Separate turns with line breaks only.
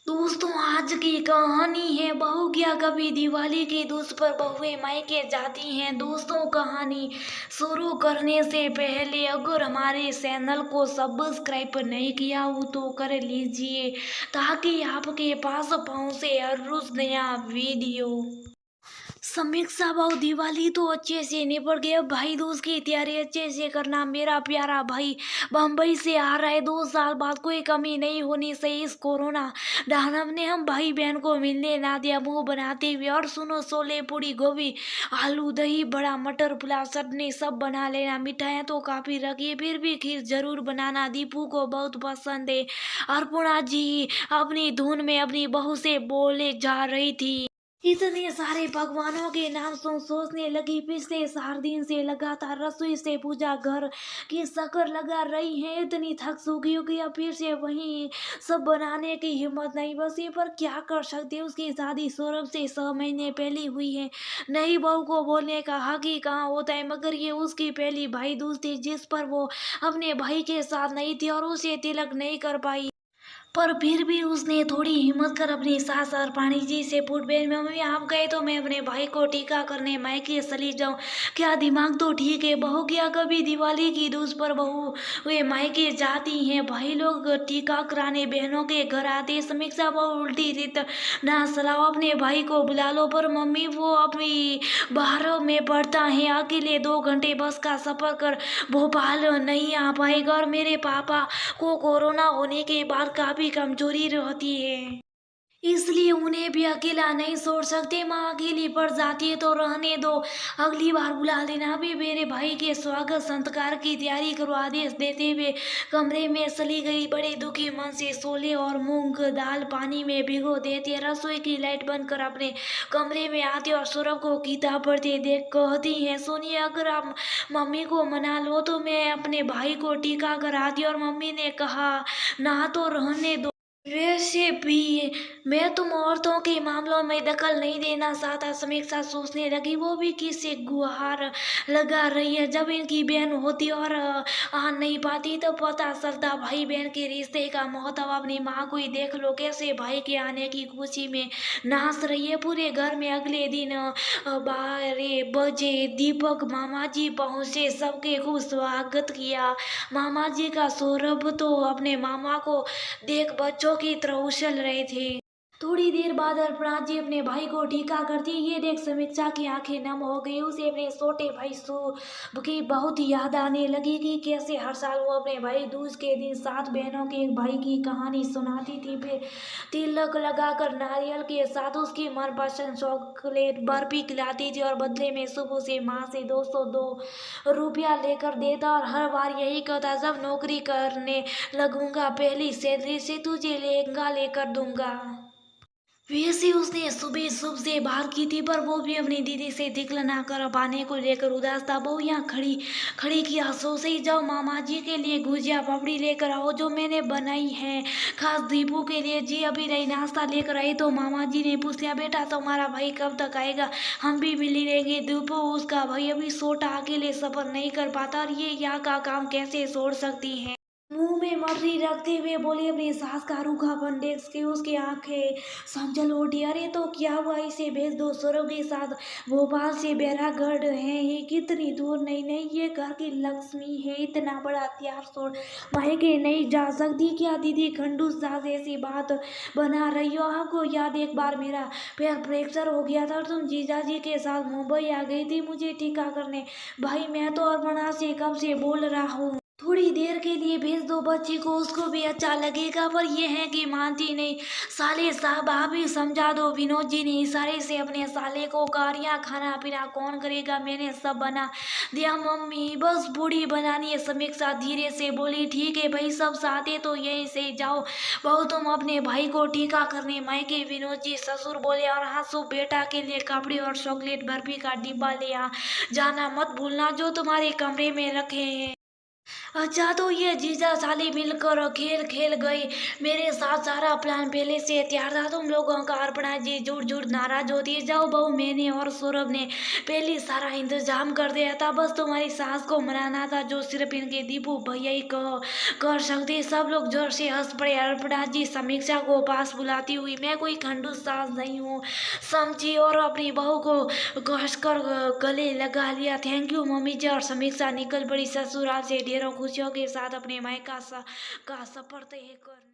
दोस्तों, आज की कहानी है बहू क्या कभी दिवाली के दूज पर बहुएं मायके जाती हैं। दोस्तों, कहानी शुरू करने से पहले अगर हमारे चैनल को सब्सक्राइब नहीं किया हो तो कर लीजिए ताकि आपके पास पहुंचे हर रोज नया वीडियो। समीक्षा भाव दिवाली तो अच्छे से निपट गई। अब भाई दूज की तैयारी अच्छे से करना। मेरा प्यारा भाई बम्बई से आ रहा है। 2 साल बाद कोई कमी नहीं होनी चाहिए। इस कोरोना दानव ने हम भाई बहन को मिलने ना दिया। मुंह बनाते हुए और सुनो, छोले पूड़ी गोभी आलू दही बड़ा मटर पुलाव चटनी सब बना लेना। मिठाइयाँ तो काफी रखी, फिर भी खीर जरूर बनाना। दीपू को बहुत पसंद है। अर्पुणा जी अपनी धुन में अपनी बहू से बोले जा रही थी। इतने सारे भगवानों के नाम सोचने लगी। पिछले 4 दिन से लगातार रसोई से पूजा घर की शक्कर लगा रही है। इतनी थक चुकी हो कि अब फिर से वही सब बनाने की हिम्मत नहीं बची, पर क्या कर सकते। उसकी शादी सौरभ से 6 महीने पहले हुई है। नई बहू को बोलने का हक ही कहाँ होता है, मगर ये उसकी पहली भाई दूज थी जिस पर वो अपने भाई के साथ नहीं थी और उसे तिलक नहीं कर पाई। पर फिर भी उसने थोड़ी हिम्मत कर अपनी सास और पानी जी से पूछ, बहन मम्मी आप गए तो मैं अपने भाई को टीका करने मायके चली जाऊं। क्या दिमाग तो ठीक है। बहू क्या कभी दिवाली की दूज पर बहू वे मायके जाती हैं। भाई लोग टीका कराने बहनों के घर आते। समीक्षा बहू उल्टी रीत ना चलाओ, अपने भाई को बुला लो। पर मम्मी वो अपनी बाहरों में पढ़ता है, अकेले 2 घंटे बस का सफर कर भोपाल नहीं आ पाएगा। और मेरे पापा को कोरोना होने के बाद काफी कमजोरी रहती है, इसलिए उन्हें भी अकेला नहीं छोड़ सकते। माँ अकेली पड़ जाती है तो रहने दो, अगली बार बुला लेना। भी मेरे भाई के स्वागत संस्कार की तैयारी करो आदेश देते हुए कमरे में चली गई। बड़े दुखी मन से छोले और मूंग दाल पानी में भिगो देती। रसोई की लाइट बंद कर अपने कमरे में आती और सौरभ को किताब पढ़ते देख कहती है, सुनिए अगर आप मम्मी को मना लो तो मैं अपने भाई को टीका कराती। और मम्मी ने कहा ना तो रहने दो। वैसे भी मैं तुम औरतों के मामलों में दखल नहीं देना चाहता। समीक्षा सोचने लगी, वो भी किसे गुहार लगा रही है। जब इनकी बहन होती और आ नहीं पाती तो पता चलता भाई बहन के रिश्ते का महत्व। अपनी माँ को ही देख लो कैसे भाई के आने की खुशी में नाच रही है। पूरे घर में अगले दिन 12 बजे दीपक मामा जी पहुंचे। सबके खूब स्वागत किया। मामा जी का सौरभ तो अपने मामा को देख बच्चों की तरह उछल रहे थे। थोड़ी देर बाद अर्पणा जी अपने भाई को टीका करती। ये देख समीक्षा की आंखें नम हो गई। उसे अपने छोटे भाई शुभ की बहुत याद आने लगी कि कैसे हर साल वो अपने भाई दूज के दिन 7 बहनों के एक भाई की कहानी सुनाती थी। फिर तिलक लगाकर नारियल के साथ उसकी मनपसंद चॉकलेट बर्फी खिलाती थी और बदले में सुबह से माँ से 202 रुपया लेकर देता और हर बार यही कहता, जब नौकरी करने लगूंगा पहली सैलरी से तुझे लहंगा लेकर दूंगा। वैसे उसने सुबह सुबह से बात की थी, पर वो भी अपनी दीदी से दिक्कत ना कर पाने को लेकर उदास था। बहू यहाँ खड़ी खड़ी की हंसो से ही जाओ, मामा जी के लिए गुजिया पापड़ी लेकर आओ जो मैंने बनाई है खास दीपू के लिए। जी अभी नहीं नाश्ता लेकर आई तो मामा जी ने पूछ लिया, बेटा तुम्हारा भाई कब तक आएगा, हम भी मिल लेंगे। दीपू उसका भाई अभी छोटा अकेले सफर नहीं कर पाता और ये यहाँ का काम कैसे छोड़ सकती है। मुंह में मटरी रखते हुए बोली, अपनी सास का रूखापन देख के उसकी आंखें समझल उठी। अरे तो क्या हुआ, इसे भेज दो। सौरभ के साथ भोपाल से बैरागढ़ है, ये कितनी दूर। नहीं नहीं, ये घर की लक्ष्मी है, इतना बड़ा त्याग छोड़ मायके नहीं जा सकती क्या। दीदी खंडूस सास ऐसी बात बना रही हो। आपको याद एक बार मेरा पैर फ्रैक्चर हो गया था और तुम जीजा जी के साथ मुंबई आ गई थी मुझे टीका करने। भाई मैं तो अर्पणा से कब से बोल रहा हूँ, थोड़ी देर के लिए भेज दो बच्ची को, उसको भी अच्छा लगेगा। पर यह है कि मानती नहीं। साले साहब आप ही समझा दो। विनोद जी ने इशारे से अपने साले को कहा, खाना पीना कौन करेगा, मैंने सब बना दिया मम्मी, बस बूढ़ी बनानी है। समीक्षा धीरे से बोली, ठीक है भाई सब साथे तो यहीं से जाओ। बहू तुम अपने भाई को टीका करने मायके। विनोद जी ससुर बोले, और हाँ शुभ बेटा के लिए कपड़े और चॉकलेट बर्फी का डिब्बा ले आ जाना मत भूलना जो तुम्हारे कमरे में रखे हैं। अच्छा तो ये जीजा साली मिलकर खेल खेल गई मेरे साथ। सारा प्लान पहले से तैयार था। तुम लोगों का अर्पणा जी जुड़ जुड़ नाराज होती है। जाओ बहू, मैंने और सौरभ ने पहले सारा इंतजाम कर दिया था। बस तुम्हारी सास को मनाना था, जो सिर्फ इनके दीपू भैया ही कर सकते। सब लोग जोर से हंस पड़े। अर्पणा जी समीक्षा को पास बुलाती हुई, मैं कोई खंडूस सास नहीं हूँ समझी, और अपनी बहू को कसकर गले लगा लिया। थैंक यू मम्मी जी। और समीक्षा निकल पड़ी ससुराल से ढेरों खुशियों के साथ अपने मायका का सफर तय करने।